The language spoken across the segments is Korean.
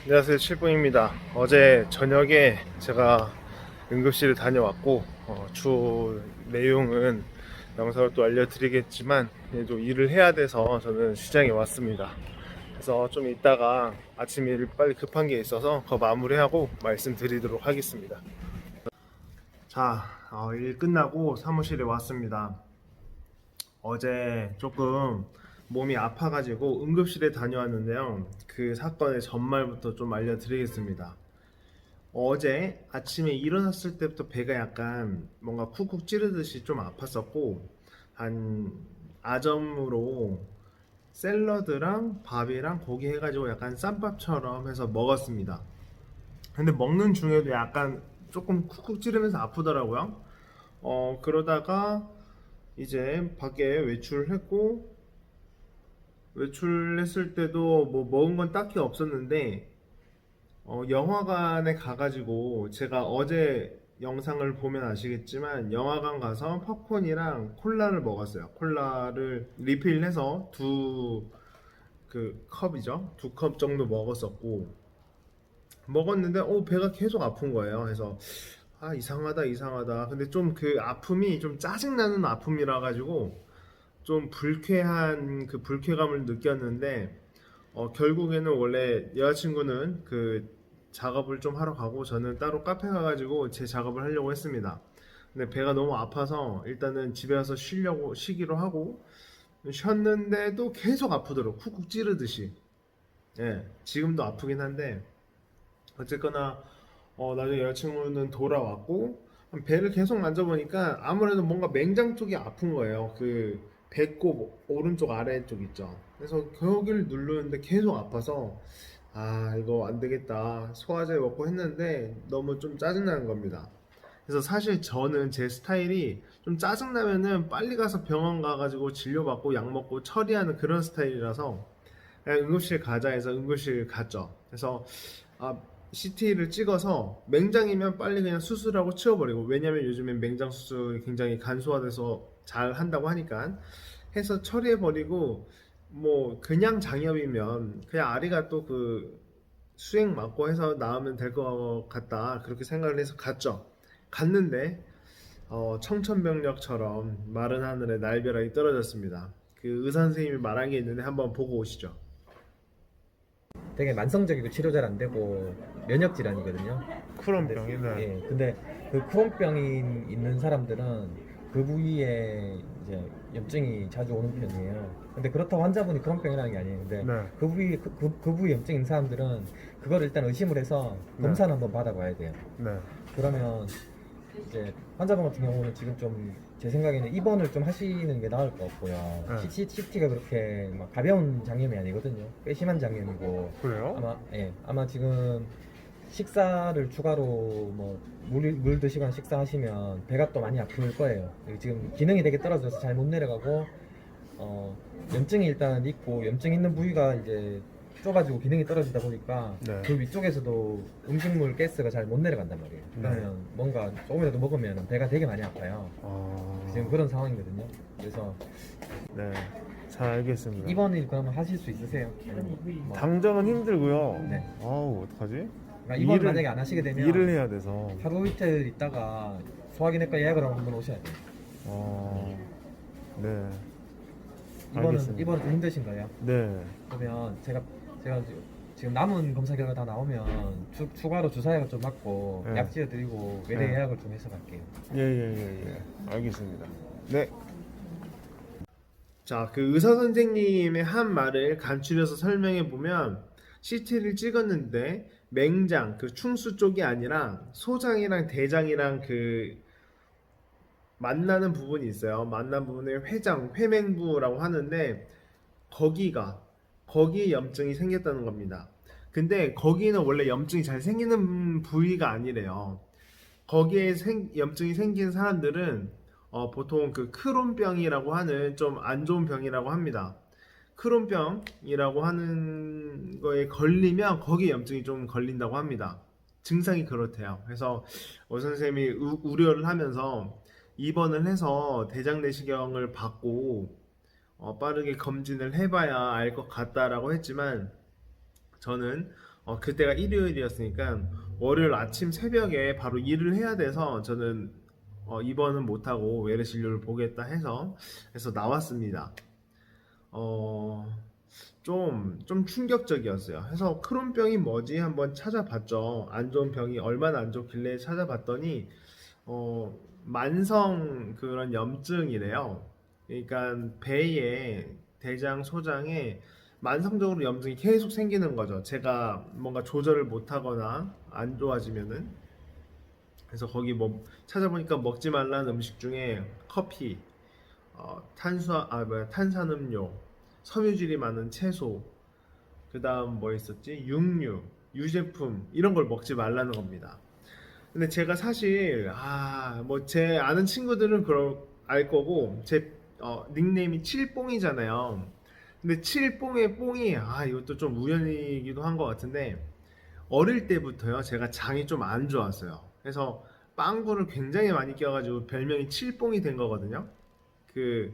안녕하세요, 칠봉입니다. 어제 저녁에 제가 응급실을 다녀왔고 주 내용은 영상으로 또 알려드리겠지만 또 일을 해야 돼서 저는 시장에 왔습니다. 그래서 좀 이따가 아침 일 빨리 급한 게 있어서 그거 마무리하고 말씀드리도록 하겠습니다. 자, 일 끝나고 사무실에 왔습니다. 어제 조금 몸이 아파가지고 응급실에 다녀왔는데요. 그 사건의 전말부터 좀 알려드리겠습니다. 어제 아침에 일어났을 때부터 배가 약간 뭔가 쿡쿡 찌르듯이 좀 아팠었고, 한 아점으로 샐러드랑 밥이랑 고기 해가지고 약간 쌈밥처럼 해서 먹었습니다. 근데 먹는 중에도 약간 조금 쿡쿡 찌르면서 아프더라고요. 그러다가 이제 밖에 외출했고, 외출했을 때도 뭐 먹은 건 딱히 없었는데 영화관에 가가지고 제가 어제 영상을 보면 아시겠지만 영화관 가서 팝콘이랑 콜라를 먹었어요. 콜라를 리필해서 두 그 컵이죠. 두 컵 정도 먹었었고 먹었는데 배가 계속 아픈 거예요. 그래서 이상하다 이상하다. 근데 좀 그 아픔이 좀 짜증나는 아픔이라 가지고 좀 불쾌한 그 불쾌감을 느꼈는데 결국에는 원래 여자친구는 그 작업을 좀 하러 가고 저는 따로 카페 가가지고 제 작업을 하려고 했습니다. 근데 배가 너무 아파서 일단은 집에 가서 쉬기로 하고 쉬었는데도 계속 아프더라고. 쿡쿡 찌르듯이. 예, 지금도 아프긴 한데 어쨌거나 나중에 여자친구는 돌아왔고 배를 계속 만져보니까 아무래도 뭔가 맹장 쪽이 아픈 거예요. 그 배꼽 오른쪽 아래쪽 있죠. 그래서 거기를 누르는데 계속 아파서 이거 안 되겠다. 소화제 먹고 했는데 너무 좀 짜증나는 겁니다. 그래서 사실 저는 제 스타일이 좀 짜증나면은 빨리 가서 병원 가가지고 진료받고 약 먹고 처리하는 그런 스타일이라서 그냥 응급실 가자 해서 응급실 갔죠. 그래서 아, CT를 찍어서 맹장이면 빨리 그냥 수술하고 치워버리고, 왜냐면 요즘엔 맹장 수술이 굉장히 간소화돼서 잘 한다고 하니까 해서 처리해버리고, 뭐 그냥 장염이면 그냥 아리가 또 그 수액 맞고 해서 나으면 될 것 같다 그렇게 생각을 해서 갔죠. 갔는데 청천벽력처럼 마른 하늘에 날벼락이 떨어졌습니다. 그 의사 선생님이 말한 게 있는데 한번 보고 오시죠. 되게 만성적이고 치료 잘 안 되고 면역 질환이거든요. 근데 크론병이네. 근데 그 크론병이 있는 사람들은 그 부위에 이제 염증이 자주 오는 편이에요. 근데 그렇다고 환자분이 크론병이라는 게 아니에요. 근데 네, 그 부위 염증 있는 사람들은 그걸 일단 의심을 해서 네, 검사를 한번 받아봐야 돼요. 네, 그러면 이제 환자분 같은 경우는 지금 좀 제 생각에는 입원을 좀 하시는 게 나을 것 같고요. 네. CT가 그렇게 막 가벼운 장염이 아니거든요. 꽤 심한 장염이고 그래요? 아마 지금 식사를 추가로 뭐 물 드시거나 식사하시면 배가 또 많이 아플 거예요. 지금 기능이 되게 떨어져서 잘 못 내려가고 어, 염증이 일단 있고 염증 있는 부위가 이제 좁아지고 기능이 떨어지다 보니까 네. 그 위쪽에서도 음식물 가스가 잘 못 내려간단 말이에요. 네. 그러면 뭔가 조금이라도 먹으면 배가 되게 많이 아파요. 지금 그런 상황이거든요. 그래서 네, 잘 알겠습니다. 입원을 그러면 하실 수 있으세요? 뭐, 당장은 힘들고요. 네. 어떡하지? 그러니까 입원 만약에 안 하시게 되면 일을 해야 돼서. 하루 이틀 있다가 소화기내과 예약을 한번 오셔야 돼요. 어, 네, 입원은 알겠습니다. 좀 힘드신가요? 네, 그러면 제가 지금 남은 검사 결과 다 나오면 추가로 주사약을 좀 맞고 네. 약 지어드리고 외래 네. 예약을 좀 해서 갈게요. 알겠습니다. 네. 자, 그 의사 선생님의 한 말을 간추려서 설명해 보면 CT를 찍었는데 맹장, 그 충수 쪽이 아니라 소장이랑 대장이랑 그 만나는 부분이 있어요. 만난 부분을 회맹부라고 하는데 거기가 거기에 염증이 생겼다는 겁니다. 근데 거기는 원래 염증이 잘 생기는 부위가 아니래요. 거기에 염증이 생긴 사람들은 보통 그 크론병이라고 하는 좀 안 좋은 병이라고 합니다. 크론병이라고 하는 거에 걸리면 거기에 염증이 좀 걸린다고 합니다. 증상이 그렇대요. 그래서 선생님이 우려를 하면서 입원을 해서 대장 내시경을 받고 빠르게 검진을 해봐야 알 것 같다라고 했지만 저는 그때가 일요일이었으니까 월요일 아침 새벽에 바로 일을 해야 돼서 저는 입원은 못하고 외래 진료를 보겠다 해서 나왔습니다. 어, 좀 충격적이었어요. 그래서 크론병이 뭐지 한번 찾아봤죠. 안 좋은 병이 얼마나 안 좋길래 찾아봤더니 만성 그런 염증이래요. 그러니까 배에 대장, 소장에 만성적으로 염증이 계속 생기는 거죠. 제가 뭔가 조절을 못하거나 안 좋아지면은. 그래서 거기 뭐 찾아보니까 먹지 말라는 음식 중에 커피, 탄산음료, 섬유질이 많은 채소, 그 다음 뭐 있었지? 육류, 유제품 이런 걸 먹지 말라는 겁니다. 근데 제가 사실 뭐 제 아는 친구들은 그럴 알 거고 제 닉네임이 칠뽕이잖아요. 근데 칠뽕의 뽕이 이것도 좀 우연이기도 한 것 같은데 어릴 때부터요 제가 장이 좀 안 좋았어요. 그래서 빵구를 굉장히 많이 껴가지고 별명이 칠뽕이 된 거거든요. 그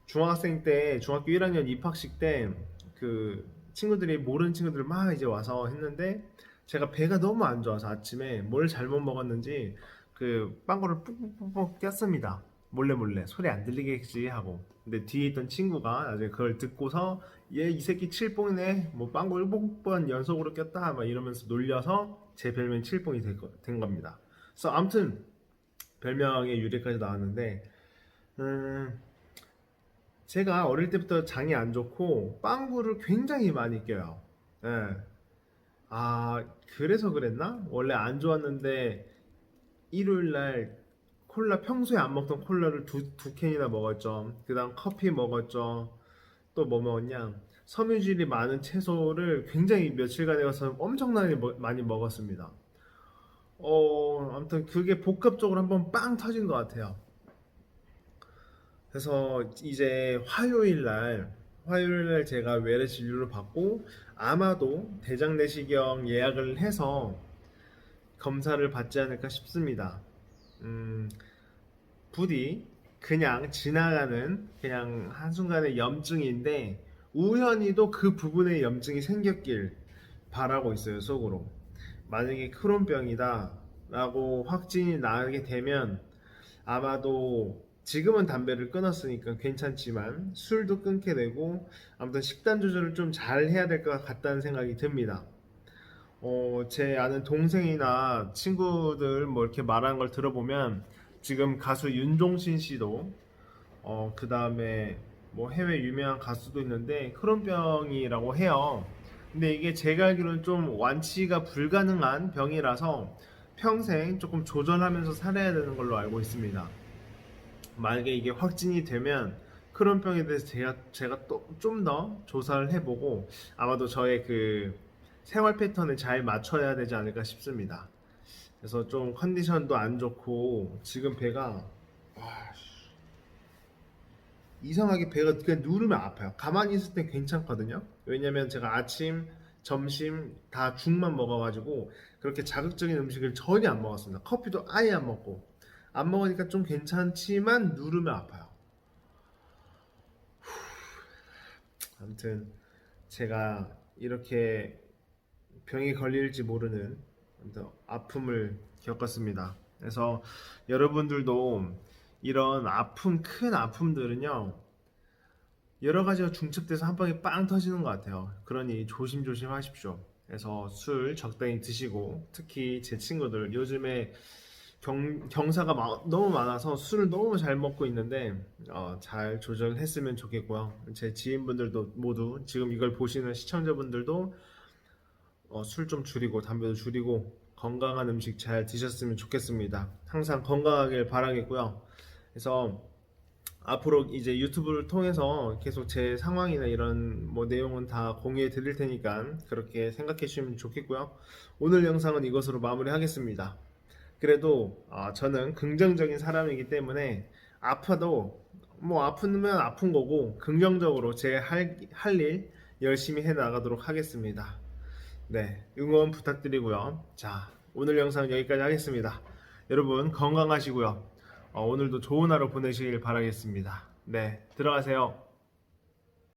중학생 때 중학교 1학년 입학식 때 그 친구들이 모르는 친구들 막 이제 와서 했는데 제가 배가 너무 안 좋아서 아침에 뭘 잘못 먹었는지 그 빵구를 뿍뿍뿍 꼈습니다. 몰래 몰래 소리 안 들리겠지 하고. 근데 뒤에 있던 친구가 나중에 그걸 듣고서 얘 이 새끼 칠뽕이네 뭐 빵구 7번 연속으로 꼈다 막 이러면서 놀려서 제 별명이 칠뽕이 된 겁니다. 그래서 아무튼 별명의 유래까지 나왔는데 음, 제가 어릴 때부터 장이 안 좋고 빵구를 굉장히 많이 껴요. 예. 그래서 그랬나? 원래 안 좋았는데 일요일 날 콜라 평소에 안 먹던 콜라를 두 캔이나 먹었죠. 그다음 커피 먹었죠. 또 뭐 먹었냐? 섬유질이 많은 채소를 굉장히 며칠간에 가서 엄청나게 많이 먹었습니다. 아무튼 그게 복합적으로 한번 빵 터진 것 같아요. 그래서 이제 화요일 날 제가 외래 진료를 받고 아마도 대장 내시경 예약을 해서 검사를 받지 않을까 싶습니다. 음, 부디 그냥 지나가는 그냥 한순간의 염증인데 우연히도 그 부분에 염증이 생겼길 바라고 있어요, 속으로. 만약에 크론병이다 라고 확진이 나게 되면 아마도 지금은 담배를 끊었으니까 괜찮지만 술도 끊게 되고 아무튼 식단 조절을 좀 잘 해야 될 것 같다는 생각이 듭니다. 제 아는 동생이나 친구들 뭐 이렇게 말하는 걸 들어보면 지금 가수 윤종신 씨도 그 다음에 뭐 해외 유명한 가수도 있는데 크론병이라고 해요. 근데 이게 제가 알기로는 좀 완치가 불가능한 병이라서 평생 조금 조절하면서 살아야 되는 걸로 알고 있습니다. 만약에 이게 확진이 되면 크론병에 대해서 제가 또 좀 더 조사를 해보고 아마도 저의 그 생활 패턴을 잘 맞춰야 되지 않을까 싶습니다. 그래서 좀 컨디션도 안 좋고 지금 배가 이상하게 배가 그냥 누르면 아파요. 가만히 있을 땐 괜찮거든요. 왜냐면 제가 아침, 점심 다 죽만 먹어가지고 그렇게 자극적인 음식을 전혀 안 먹었습니다. 커피도 아예 안 먹고 안 먹으니까 좀 괜찮지만 누르면 아파요. 아무튼 제가 이렇게 병이 걸릴지 모르는 아무튼 아픔을 겪었습니다. 그래서 여러분들도 이런 큰 아픔들은요 여러 가지가 중첩돼서 한 방에 빵 터지는 것 같아요. 그러니 조심조심 하십시오. 그래서 술 적당히 드시고 특히 제 친구들 요즘에 경사가 너무 많아서 술을 너무 잘 먹고 있는데 잘 조절했으면 좋겠고요. 제 지인분들도 모두 지금 이걸 보시는 시청자분들도 술 좀 줄이고 담배도 줄이고 건강한 음식 잘 드셨으면 좋겠습니다. 항상 건강하길 바라겠고요. 그래서 앞으로 이제 유튜브를 통해서 계속 제 상황이나 이런 뭐 내용은 다 공유해 드릴 테니까 그렇게 생각해 주시면 좋겠고요. 오늘 영상은 이것으로 마무리하겠습니다. 그래도 저는 긍정적인 사람이기 때문에 아파도 뭐 아프면 아픈 거고 긍정적으로 제 할 일 열심히 해 나가도록 하겠습니다. 네, 응원 부탁드리고요. 자, 오늘 영상은 여기까지 하겠습니다. 여러분 건강하시고요. 오늘도 좋은 하루 보내시길 바라겠습니다. 네, 들어가세요.